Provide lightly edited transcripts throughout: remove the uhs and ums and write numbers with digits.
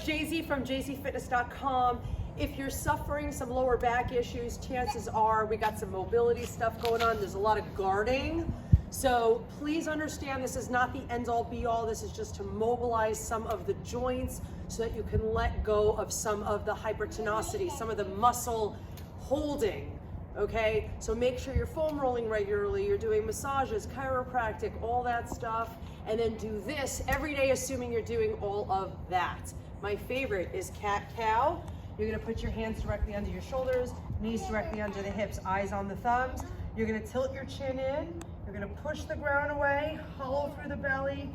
JZ from jzfitness.com. If you're suffering some lower back issues, chances are we got some mobility stuff going on. There's a lot of guarding. So please understand this is not the end all be all. This is just to mobilize some of the joints so that you can let go of some of the hypertonicity, some of the muscle holding, okay? So make sure you're foam rolling regularly, you're doing massages, chiropractic, all that stuff, and then do this every day, assuming you're doing all of that. My favorite is cat-cow. You're gonna put your hands directly under your shoulders, knees directly under the hips, eyes on the thumbs. You're gonna tilt your chin in. You're gonna push the ground away, hollow through the belly,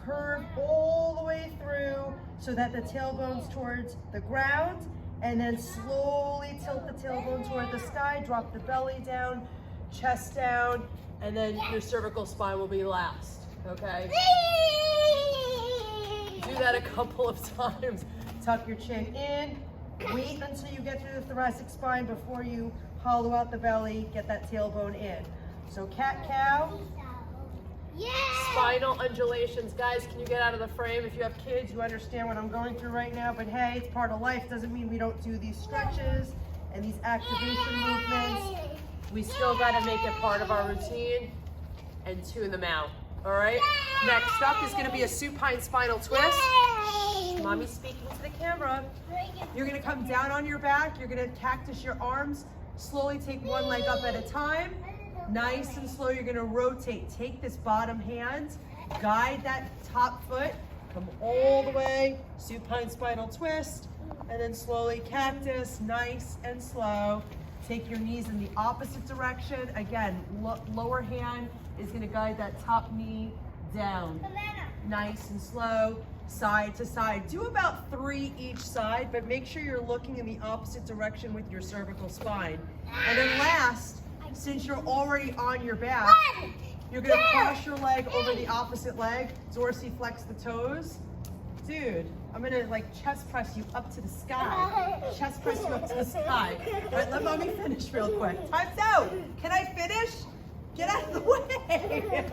curve all the way through so that the tailbone's towards the ground, and then slowly tilt the tailbone toward the sky, drop the belly down, chest down, and then your cervical spine will be last, okay? Do that a couple of times. Tuck your chin in. Wait until you get through the thoracic spine before you hollow out the belly, get that tailbone in. So cat-cow. Yeah. Spinal undulations. Guys, can you get out of the frame? If you have kids, you understand what I'm going through right now, but hey, it's part of life. Doesn't mean we don't do these stretches and these activation movements. We still got to make it part of our routine and tune them out. All right? Next up is going to be a supine spinal twist. Mommy's speaking to the camera. You're going to come down on your back. You're going to cactus your arms. Slowly take one leg up at a time. Nice and slow, you're gonna rotate. Take this bottom hand, guide that top foot, come all the way, supine spinal twist, and then slowly cactus, nice and slow. Take your knees in the opposite direction. Again, lower hand is gonna guide that top knee down. Nice and slow, side to side. Do about 3 each side, but make sure you're looking in the opposite direction with your cervical spine. And then last, since you're already on your back, you're gonna cross your leg over the opposite leg, dorsiflex the toes. Dude, I'm gonna like chest press you up to the sky. Chest press you up to the sky. All right, let mommy finish real quick. Time's out. Can I finish? Get out of the way.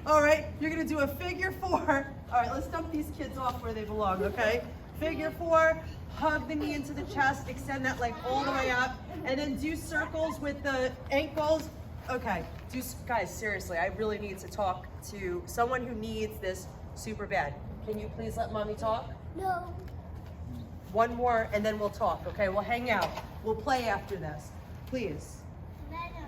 All right, you're gonna do a figure 4. All right, let's dump these kids off where they belong, okay? Figure 4, hug the knee into the chest, extend that leg all the way up, and then do circles with the ankles. Okay, guys, seriously, I really need to talk to someone who needs this super bad. Can you please let mommy talk? No. One more, and then we'll talk, okay? We'll hang out. We'll play after this, please.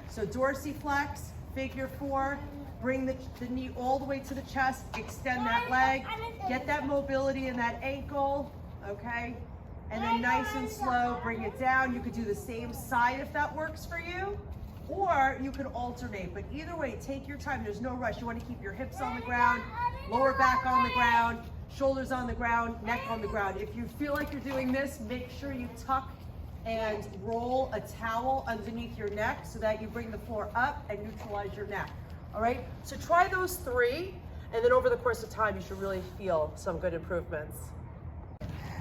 So dorsiflex, figure 4, bring the knee all the way to the chest, extend that leg, get that mobility in that ankle, okay? And then nice and slow, bring it down. You could do the same side if that works for you, or you could alternate, but either way, take your time. There's no rush. You want to keep your hips on the ground, lower back on the ground, shoulders on the ground, neck on the ground. If you feel like you're doing this, make sure you tuck and roll a towel underneath your neck so that you bring the floor up and neutralize your neck. All right, so try those 3, and then over the course of time, you should really feel some good improvements.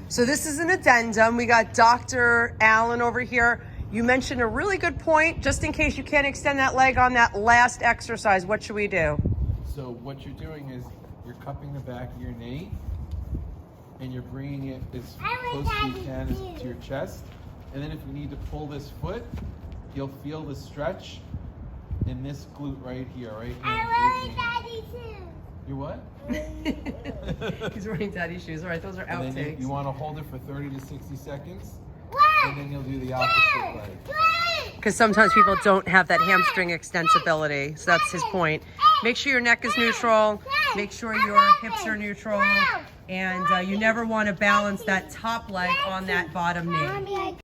So this is an addendum. We got Dr. Allen over here. You mentioned a really good point. Just in case you can't extend that leg on that last exercise, what should we do? So what you're doing is you're cupping the back of your knee, and you're bringing it as close as you can to your chest. And then if you need to pull this foot, you'll feel the stretch in this glute right here, right here. I want daddy too. You what? He's wearing daddy shoes. All right, those are And then outtakes. you want to hold it for 30 to 60 seconds, One, and then you'll do the opposite leg. three. Because sometimes people don't have that hamstring extensibility. So that's his point. Make sure your neck is neutral. Make sure your hips are neutral. And you never want to balance that top leg on that bottom knee. Mommy,